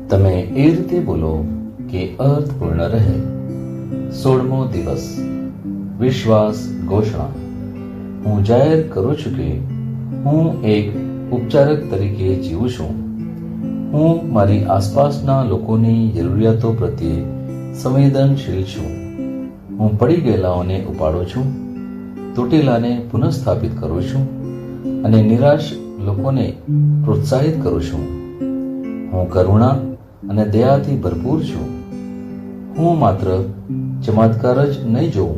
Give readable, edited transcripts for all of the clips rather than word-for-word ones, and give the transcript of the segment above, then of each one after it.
તમે એ રીતે બોલો કે અર્થપૂર્ણ રહે. 16મો દિવસ. વિશ્વાસ ઘોષણા. હું જાહેર કરું છું કે હું એક ઉપચારક તરીકે જીવું છું. હું મારી આસપાસના લોકોની જરૂરિયાતો પ્રત્યે સંવેદનશીલ છું. હું પડી ગયેલાઓને ઉપાડું છું, તૂટેલાને પુનઃસ્થાપિત કરું છું અને નિરાશ લોકોને પ્રોત્સાહિત કરું છું. હું કરુણા અને દયાથી ભરપૂર છું. હું માત્ર ચમત્કાર જ નહીં જોઉં,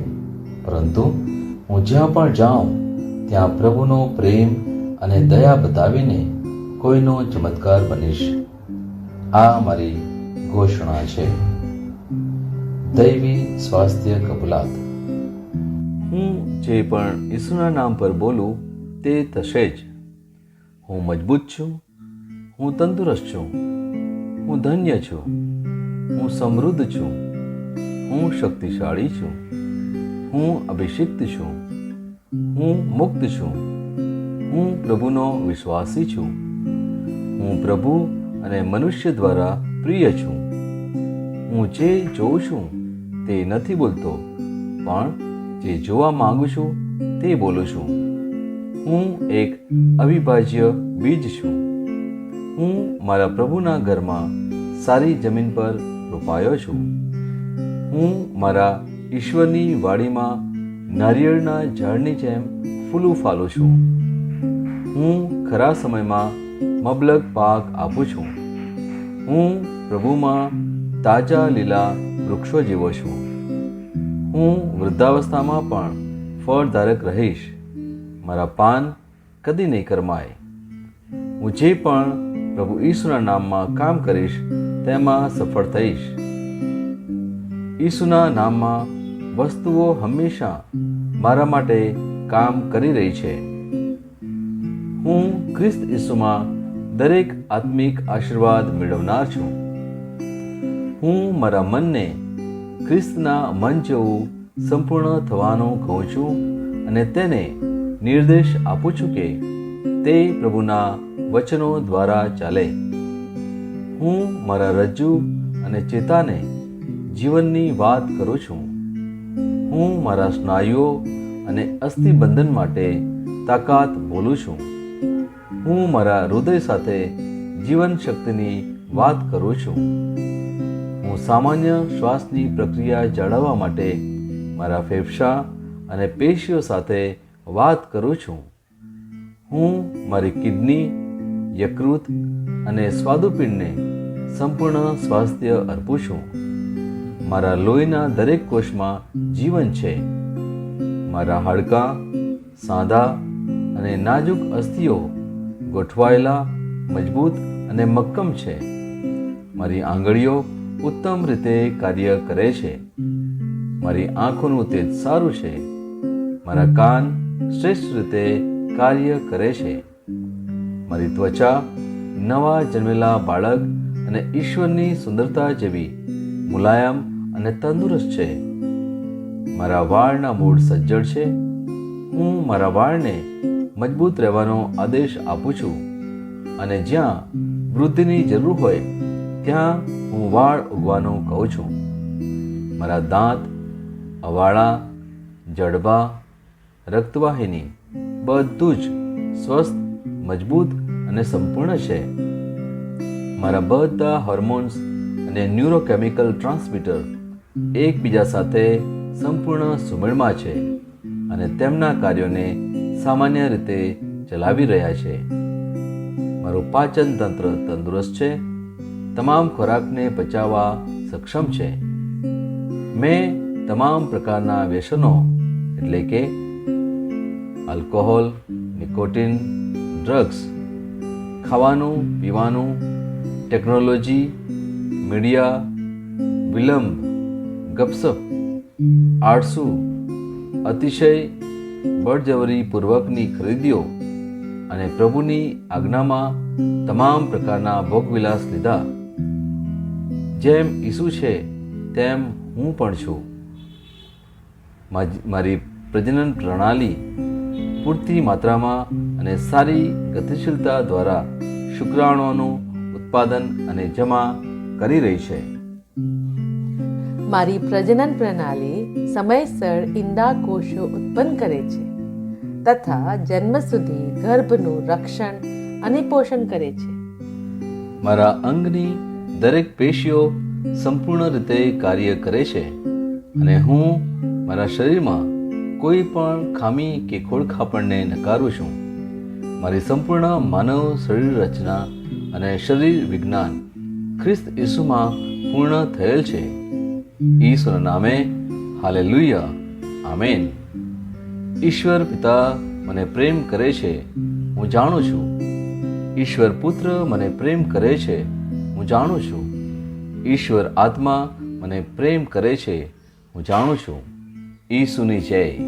પરંતુ હું જ્યાં પણ જાઉં ત્યાં પ્રભુનો પ્રેમ અને દયા બતાવીને કોઈનો ચમત્કાર બનીશ. આ મારી ઘોષણા છે. દૈવી સ્વાસ્થ્ય કબૂલાત. હું જે પણ ઈસુના નામ પર બોલું તે થશે જ. હું મજબૂત છું. હું તંદુરસ્ત છું. હું ધન્ય છું. હું સમૃદ્ધ છું. હું શક્તિશાળી છું. હું અભિષિક્ત છું. હું મુક્ત છું. હું પ્રભુનો વિશ્વાસી છું. હું પ્રભુ અને મનુષ્ય દ્વારા પ્રિય છું. હું જે જોઉં છું તે નથી બોલતો, પણ જે જોવા માંગુ છું તે બોલું છું. હું એક અવિભાજ્ય બીજ છું. હું મારા પ્રભુના ઘરમાં સારી જમીન પર રોપાયો છું. હું મારા ઈશ્વરની વાડીમાં નારિયેળના ઝાડની જેમ ફૂલું ફાલું છું. હું ખરા સમયમાં મબલક પાક આપું છું. હું પ્રભુમાં તાજા લીલા વૃક્ષો જેવો છું. હું વૃદ્ધાવસ્થામાં પણ ફળધારક રહીશ. મારા પાન કદી નહીં કરમાય. હું જે પણ પ્રભુ ઈસુના નામમાં કામ કરીશ તેમાં સફળ થઈશ. ઈસુના નામમાં વસ્તુઓ હંમેશા મારા માટે કામ કરી રહી છે. હું ખ્રિસ્ત ઈસુમાં દરેક આત્મિક આશીર્વાદ મેળવનાર છું. હું મારા મનને ખ્રિસ્તના મન જેવું સંપૂર્ણ થવાનું કહું છું અને તેને નિર્દેશ આપું છું કે તે પ્રભુના વચનો દ્વારા ચાલે. હું મારા રજ્જુ અને ચેતાને જીવનની વાત કરું છું. હું મારા સ્નાયુઓ અને અસ્થિબંધન માટે તાકાત બોલું છું. હું મારા હૃદય સાથે જીવન શક્તિની વાત કરું છું. હું સામાન્ય શ્વાસની પ્રક્રિયા જાળવવા માટે મારા ફેફસા અને પેશીઓ સાથે વાત કરું છું. હું મારી કિડની, યકૃત અને સ્વાદુપિંડને સંપૂર્ણ સ્વાસ્થ્ય અર્પું છું. મારા લોહીના દરેક કોષમાં જીવન છે. મારા હાડકાં, સાંધા અને નાજુક અસ્થિઓ ગોઠવાયેલા, મજબૂત અને મક્કમ છે. મારી આંગળીઓ ઉત્તમ રીતે કાર્ય કરે છે. મારી આંખોનું તેજ સારું છે. મારા કાન શ્રેષ્ઠ રીતે કાર્ય કરે છે. મારી ત્વચા નવા જન્મેલા બાળક અને ઈશ્વરની સુંદરતા જેવી મુલાયમ અને તંદુરસ્ત છે. મારા વાળના મૂળ સજ્જડ છે. હું મારા વાળને મજબૂત રહેવાનો આદેશ આપું છું અને જ્યાં વૃદ્ધિની જરૂર હોય ત્યાં હું વાળ ઉગવાનું કહું છું. મારા દાંત, અવાળા, જડબા, રક્તવાહિની બધું જ સ્વસ્થ, મજબૂત અને સંપૂર્ણ છે. મારા બધા હોર્મોન્સ અને ન્યુરોકેમિકલ ટ્રાન્સમીટર એકબીજા સાથે સંપૂર્ણ સુમેળમાં છે અને તેમના કાર્યોને સામાન્ય રીતે ચલાવી રહ્યા છે. મારું પાચન તંત્ર તંદુરસ્ત છે. તમામ ખોરાકને પચાવવા સક્ષમ છે. મેં તમામ પ્રકારના વ્યસનો એટલે કે આલ્કોહોલ, નિકોટિન, ડ્રગ્સ, ખાવાનું, પીવાનું, ટેકનોલોજી, મીડિયા, વિલંબ, ગપસપ, આળસુ, અતિશય બળજબરીપૂર્વકની ખરીદીઓ અને પ્રભુની આજ્ઞામાં તમામ પ્રકારના ભોગવિલાસ લીધા. જેમ ઈસુ છે તેમ હું પણ છું. મારી પ્રજનન પ્રણાલી પૂરતી માત્રામાં અને સારી ગતિશીલતા દ્વારા શુક્રાણુઓનું ઉત્પાદન અને જમા કરી રહી છે. મારી પ્રજનન પ્રણાલી સમયસર ઈંડા કોષો ઉત્પન્ન કરે છે તથા જન્મ સુધી ગર્ભનું રક્ષણ અને પોષણ કરે છે. મારા અંગની દરેક પેશીઓ સંપૂર્ણ રીતે કાર્ય કરે છે અને હું મારા શરીરમાં કોઈ પણ ખામી કે ખોળખાપણને નકારું છું. મારી સંપૂર્ણ માનવ શરીર રચના અને શરીર વિજ્ઞાન ખ્રિસ્ત ઈસુમાં પૂર્ણ થયેલ છે. ઈસુના નામે હાલેલુયા, આમેન. ઈશ્વર પિતા મને પ્રેમ કરે છે, હું જાણું છું. ઈશ્વર પુત્ર મને પ્રેમ કરે છે, હું જાણું છું. ઈશ્વર આત્મા મને પ્રેમ કરે છે, હું જાણું છું. ઈસુની જય.